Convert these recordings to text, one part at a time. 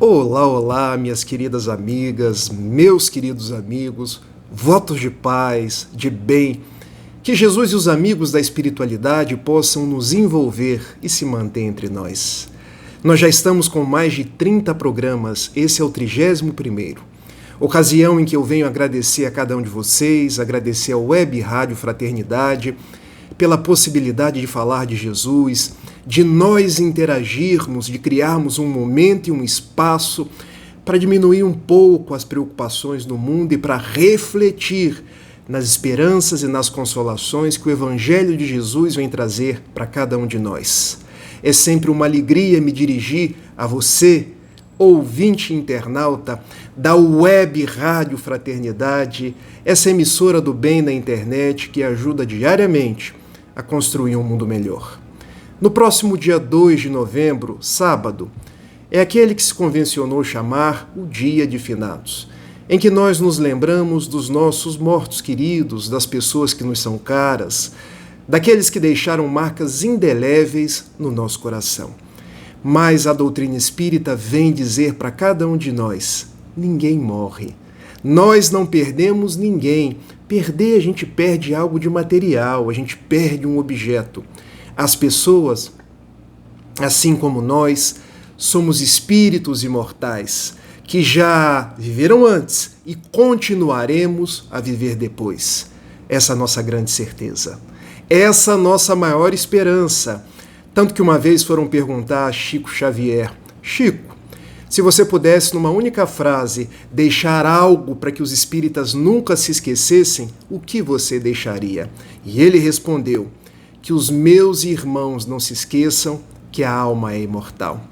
Olá, olá, minhas queridas amigas, meus queridos amigos, votos de paz, de bem, que Jesus e os amigos da espiritualidade possam nos envolver e se manter entre nós. Nós já estamos com mais de 30 programas, esse é o 31º. Ocasião em que eu venho agradecer a cada um de vocês, agradecer ao Web Rádio Fraternidade, pela possibilidade de falar de Jesus, de nós interagirmos, de criarmos um momento e um espaço para diminuir um pouco as preocupações do mundo e para refletir nas esperanças e nas consolações que o Evangelho de Jesus vem trazer para cada um de nós. É sempre uma alegria me dirigir a você, ouvinte internauta da Web Rádio Fraternidade, essa emissora do bem na internet que ajuda diariamente a construir um mundo melhor. No próximo dia 2 de novembro, sábado, é aquele que se convencionou chamar o Dia de Finados, em que nós nos lembramos dos nossos mortos queridos, das pessoas que nos são caras, daqueles que deixaram marcas indeléveis no nosso coração. Mas a doutrina espírita vem dizer para cada um de nós: ninguém morre. Nós não perdemos ninguém. Perder, a gente perde algo de material, a gente perde um objeto. As pessoas, assim como nós, somos espíritos imortais, que já viveram antes e continuaremos a viver depois. Essa é a nossa grande certeza. Essa é a nossa maior esperança. Tanto que uma vez foram perguntar a Chico Xavier: Chico, se você pudesse, numa única frase, deixar algo para que os espíritas nunca se esquecessem, o que você deixaria? E ele respondeu: que os meus irmãos não se esqueçam que a alma é imortal.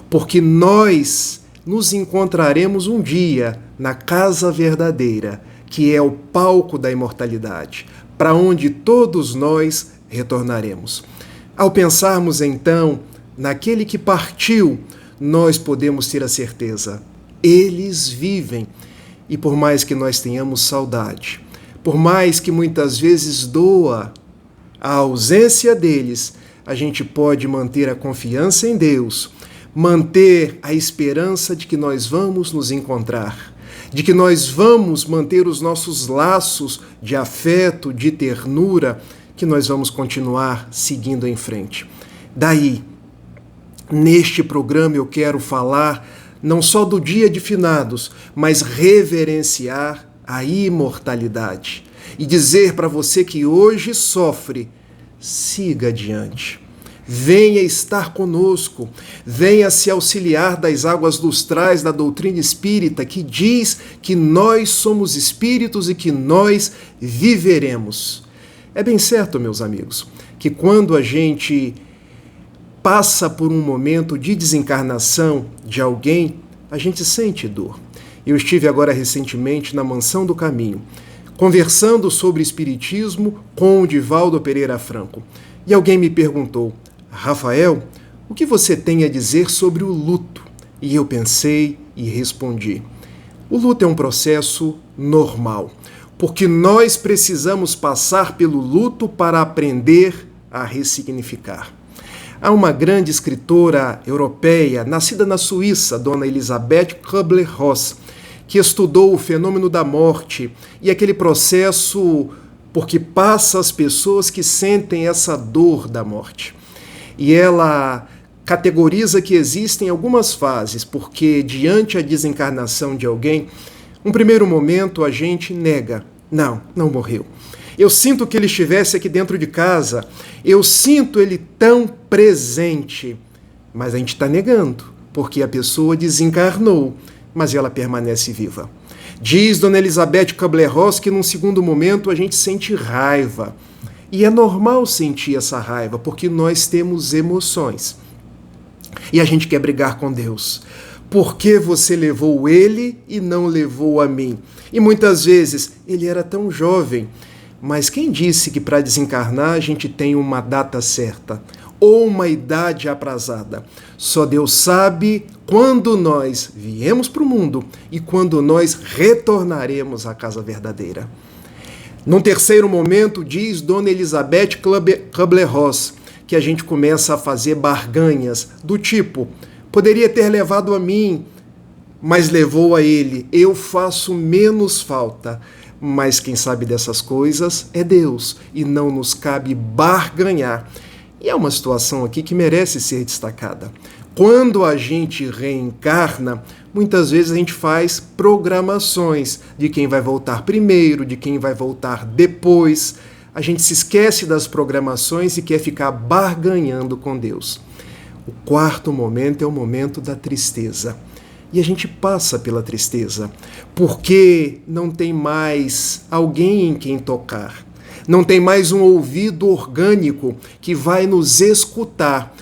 Porque nós nos encontraremos um dia na casa verdadeira, que é o palco da imortalidade, para onde todos nós retornaremos. Ao pensarmos, então, naquele que partiu, nós podemos ter a certeza: eles vivem. E por mais que nós tenhamos saudade, por mais que muitas vezes doa a ausência deles, a gente pode manter a confiança em Deus, manter a esperança de que nós vamos nos encontrar, de que nós vamos manter os nossos laços de afeto, de ternura, que nós vamos continuar seguindo em frente. Daí, neste programa eu quero falar não só do Dia de Finados, mas reverenciar a imortalidade e dizer para você que hoje sofre: siga adiante. Venha estar conosco, venha se auxiliar das águas lustrais da doutrina espírita, que diz que nós somos espíritos e que nós viveremos. É bem certo, meus amigos, que quando a gente passa por um momento de desencarnação de alguém, a gente sente dor. Eu estive agora recentemente na Mansão do Caminho, conversando sobre espiritismo com o Divaldo Pereira Franco. E alguém me perguntou: Rafael, o que você tem a dizer sobre o luto? E eu pensei e respondi: o luto é um processo normal, porque nós precisamos passar pelo luto para aprender a ressignificar. Há uma grande escritora europeia, nascida na Suíça, Dona Elisabeth Kübler-Ross, que estudou o fenômeno da morte e aquele processo porque passa as pessoas que sentem essa dor da morte. E ela categoriza que existem algumas fases, porque diante a desencarnação de alguém, um primeiro momento a gente nega: não morreu. Eu sinto que ele estivesse aqui dentro de casa, eu sinto ele tão presente, mas a gente está negando, porque a pessoa desencarnou, mas ela permanece viva. Diz Dona Elisabeth Kübler-Ross que num segundo momento a gente sente raiva. E é normal sentir essa raiva, porque nós temos emoções. E a gente quer brigar com Deus. Por que você levou ele e não levou a mim? E muitas vezes ele era tão jovem. Mas quem disse que para desencarnar a gente tem uma data certa? Ou uma idade aprazada? Só Deus sabe quando nós viemos para o mundo e quando nós retornaremos à casa verdadeira. Num terceiro momento, diz Dona Elisabeth Kübler-Ross, que a gente começa a fazer barganhas do tipo: poderia ter levado a mim, mas levou a ele: eu faço menos falta. Mas quem sabe dessas coisas é Deus, e não nos cabe barganhar. E é uma situação aqui que merece ser destacada. Quando a gente reencarna, muitas vezes a gente faz programações de quem vai voltar primeiro, de quem vai voltar depois. A gente se esquece das programações e quer ficar barganhando com Deus. O quarto momento é o momento da tristeza. E a gente passa pela tristeza, porque não tem mais alguém em quem tocar. Não tem mais um ouvido orgânico que vai nos escutar.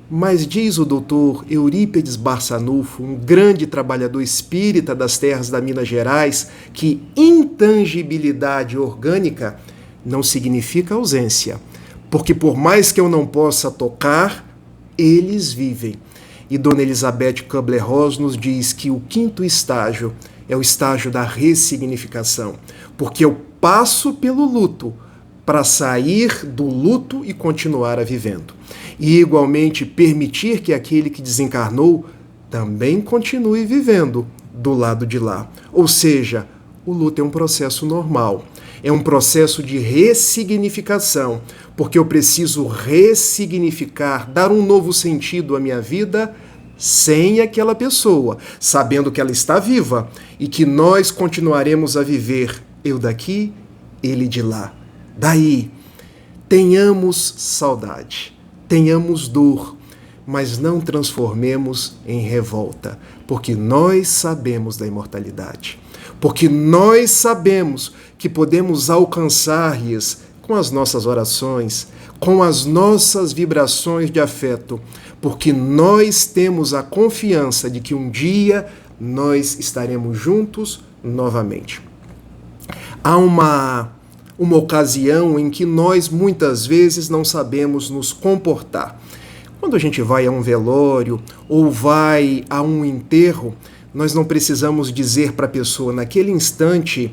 Mas diz o doutor Eurípides Barçanufo, um grande trabalhador espírita das terras da Minas Gerais, que intangibilidade orgânica não significa ausência. Porque por mais que eu não possa tocar, eles vivem. E Dona Elizabeth Kubler-Ross nos diz que o quinto estágio é o estágio da ressignificação, porque eu passo pelo luto para sair do luto e continuar a vivendo. E igualmente permitir que aquele que desencarnou também continue vivendo do lado de lá. Ou seja, o luto é um processo normal, é um processo de ressignificação, porque eu preciso ressignificar, dar um novo sentido à minha vida sem aquela pessoa, sabendo que ela está viva e que nós continuaremos a viver, eu daqui, ele de lá. Daí, tenhamos saudade, tenhamos dor, mas não transformemos em revolta, porque nós sabemos da imortalidade, porque nós sabemos que podemos alcançar-lhes com as nossas orações, com as nossas vibrações de afeto, porque nós temos a confiança de que um dia nós estaremos juntos novamente. Há uma ocasião em que nós muitas vezes não sabemos nos comportar. Quando a gente vai a um velório ou vai a um enterro, nós não precisamos dizer para a pessoa naquele instante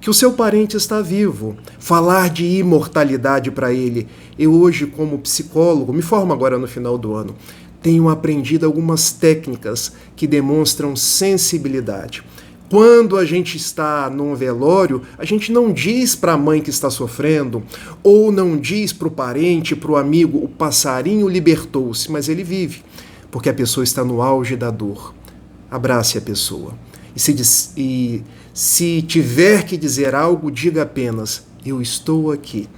que o seu parente está vivo, falar de imortalidade para ele. Eu hoje, como psicólogo, me formo agora no final do ano, tenho aprendido algumas técnicas que demonstram sensibilidade. Quando a gente está num velório, a gente não diz para a mãe que está sofrendo, ou não diz para o parente, para o amigo, o passarinho libertou-se, mas ele vive, porque a pessoa está no auge da dor. Abrace a pessoa. E se tiver que dizer algo, diga apenas: eu estou aqui.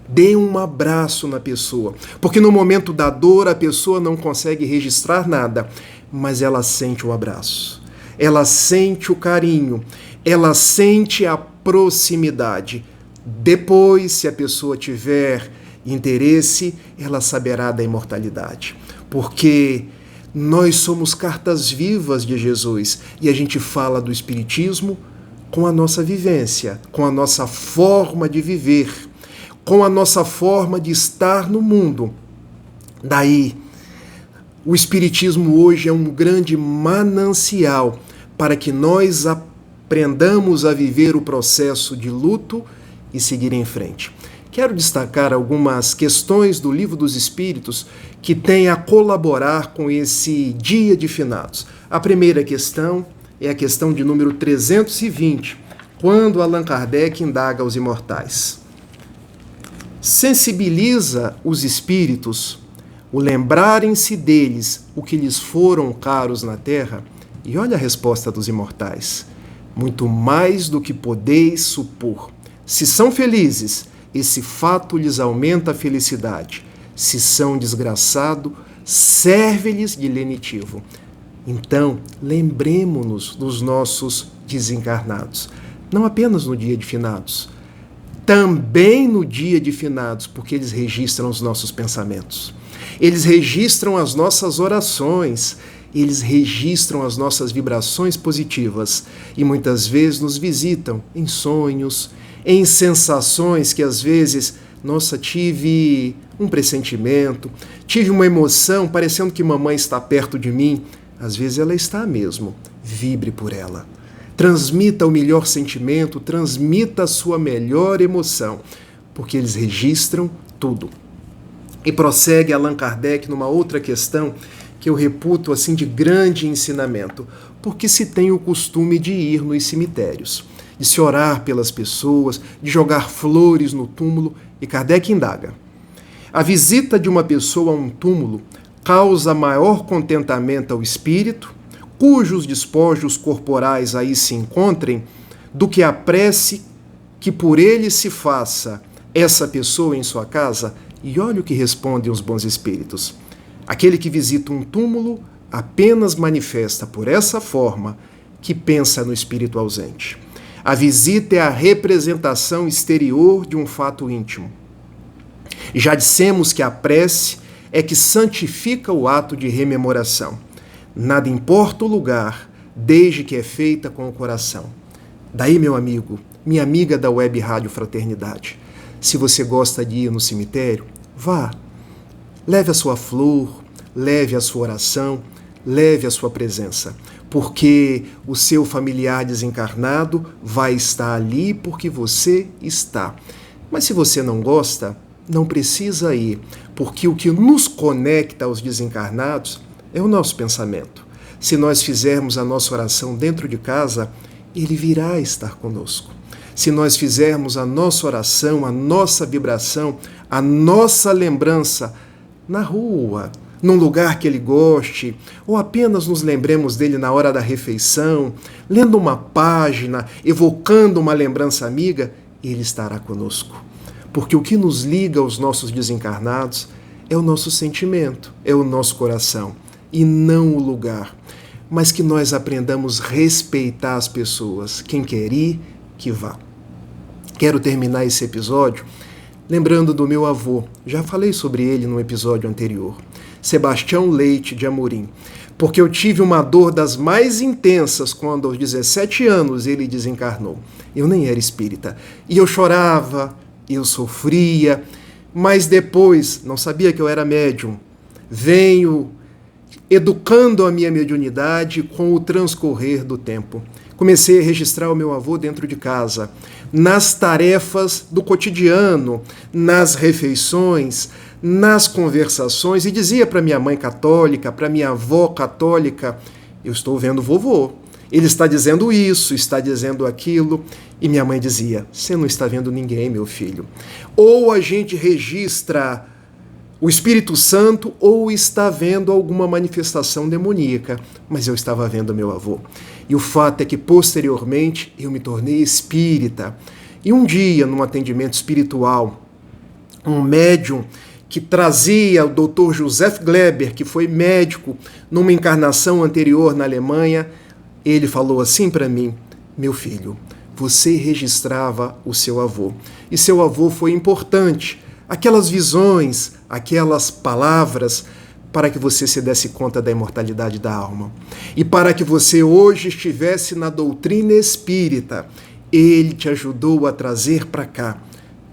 Dê um abraço na pessoa, porque no momento da dor a pessoa não consegue registrar nada, mas ela sente o abraço, ela sente o carinho, ela sente a proximidade. Depois, se a pessoa tiver interesse, ela saberá da imortalidade, porque nós somos cartas vivas de Jesus e a gente fala do Espiritismo com a nossa vivência, com a nossa forma de viver, com a nossa forma de estar no mundo. Daí, o Espiritismo hoje é um grande manancial para que nós aprendamos a viver o processo de luto e seguir em frente. Quero destacar algumas questões do Livro dos Espíritos que têm a colaborar com esse dia de finados. A primeira questão é a questão de número 320, quando Allan Kardec indaga aos imortais: sensibiliza os espíritos o lembrarem-se deles o que lhes foram caros na terra? E olha a resposta dos imortais: muito mais do que podeis supor. Se são felizes, esse fato lhes aumenta a felicidade. Se são desgraçados, serve-lhes de lenitivo. Então, lembremo-nos dos nossos desencarnados, não apenas no dia de finados, também no dia de finados, porque eles registram os nossos pensamentos, eles registram as nossas orações, eles registram as nossas vibrações positivas e muitas vezes nos visitam em sonhos, em sensações que às vezes, nossa, tive um pressentimento, tive uma emoção, parecendo que mamãe está perto de mim. Às vezes ela está mesmo. Vibre por ela. Transmita o melhor sentimento, transmita a sua melhor emoção, porque eles registram tudo. E prossegue Allan Kardec numa outra questão que eu reputo assim de grande ensinamento, porque se tem o costume de ir nos cemitérios, de se orar pelas pessoas, de jogar flores no túmulo, e Kardec indaga: a visita de uma pessoa a um túmulo causa maior contentamento ao espírito, cujos despojos corporais aí se encontrem, do que a prece que por ele se faça essa pessoa em sua casa? E olha o que respondem os bons espíritos: aquele que visita um túmulo apenas manifesta por essa forma que pensa no espírito ausente. A visita é a representação exterior de um fato íntimo. Já dissemos que a prece é que santifica o ato de rememoração. Nada importa o lugar, desde que é feita com o coração. Daí, meu amigo, minha amiga da Web Rádio Fraternidade, se você gosta de ir no cemitério, vá. Leve a sua flor, leve a sua oração, leve a sua presença, porque o seu familiar desencarnado vai estar ali porque você está. Mas se você não gosta, não precisa ir, porque o que nos conecta aos desencarnados é o nosso pensamento. Se nós fizermos a nossa oração dentro de casa, ele virá estar conosco. Se nós fizermos a nossa oração, a nossa vibração, a nossa lembrança na rua, num lugar que ele goste, ou apenas nos lembremos dele na hora da refeição, lendo uma página, evocando uma lembrança amiga, ele estará conosco. Porque o que nos liga aos nossos desencarnados é o nosso sentimento, é o nosso coração, e não o lugar. Mas que nós aprendamos a respeitar as pessoas. Quem quer ir, que vá. Quero terminar esse episódio lembrando do meu avô. Já falei sobre ele no episódio anterior. Sebastião Leite de Amorim. Porque eu tive uma dor das mais intensas quando aos 17 anos ele desencarnou. Eu nem era espírita. E eu chorava, eu sofria, mas depois, não sabia que eu era médium, venho educando a minha mediunidade com o transcorrer do tempo. Comecei a registrar o meu avô dentro de casa, nas tarefas do cotidiano, nas refeições, nas conversações, e dizia para minha mãe católica, para minha avó católica: eu estou vendo vovô, ele está dizendo isso, está dizendo aquilo. E minha mãe dizia: você não está vendo ninguém, meu filho. Ou a gente registra o Espírito Santo, ou está vendo alguma manifestação demoníaca. Mas eu estava vendo meu avô. E o fato é que, posteriormente, eu me tornei espírita. E um dia, num atendimento espiritual, um médium que trazia o Dr. Joseph Gleber, que foi médico numa encarnação anterior na Alemanha, ele falou assim para mim: meu filho, você registrava o seu avô. E seu avô foi importante. Aquelas visões, aquelas palavras, para que você se desse conta da imortalidade da alma. E para que você hoje estivesse na doutrina espírita, ele te ajudou a trazer para cá.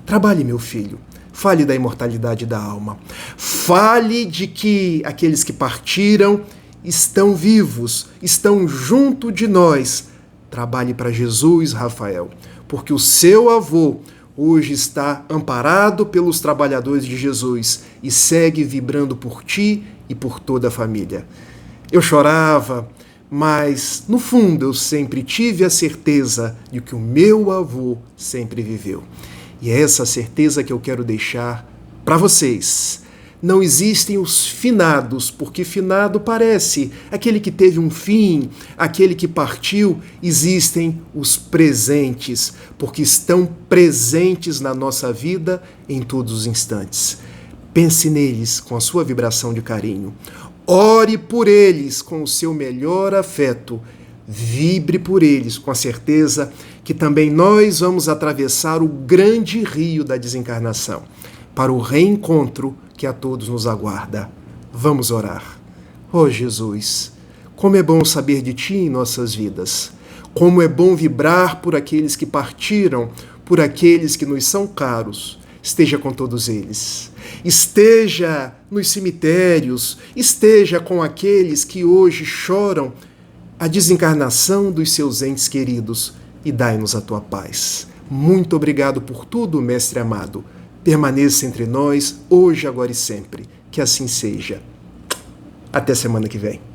Trabalhe, meu filho. Fale da imortalidade da alma. Fale de que aqueles que partiram estão vivos, estão junto de nós. Trabalhe para Jesus, Rafael, porque o seu avô hoje está amparado pelos trabalhadores de Jesus e segue vibrando por ti e por toda a família. Eu chorava, mas no fundo eu sempre tive a certeza de que o meu avô sempre viveu. E é essa certeza que eu quero deixar para vocês. Não existem os finados, porque finado parece aquele que teve um fim, aquele que partiu. Existem os presentes, porque estão presentes na nossa vida em todos os instantes. Pense neles com a sua vibração de carinho. Ore por eles com o seu melhor afeto. Vibre por eles com a certeza que também nós vamos atravessar o grande rio da desencarnação para o reencontro que a todos nos aguarda. Vamos orar. Ó Jesus, como é bom saber de Ti em nossas vidas. Como é bom vibrar por aqueles que partiram, por aqueles que nos são caros. Esteja com todos eles. Esteja nos cemitérios, esteja com aqueles que hoje choram a desencarnação dos seus entes queridos e dai-nos a Tua paz. Muito obrigado por tudo, Mestre amado. Permaneça entre nós, hoje, agora e sempre. Que assim seja. Até semana que vem.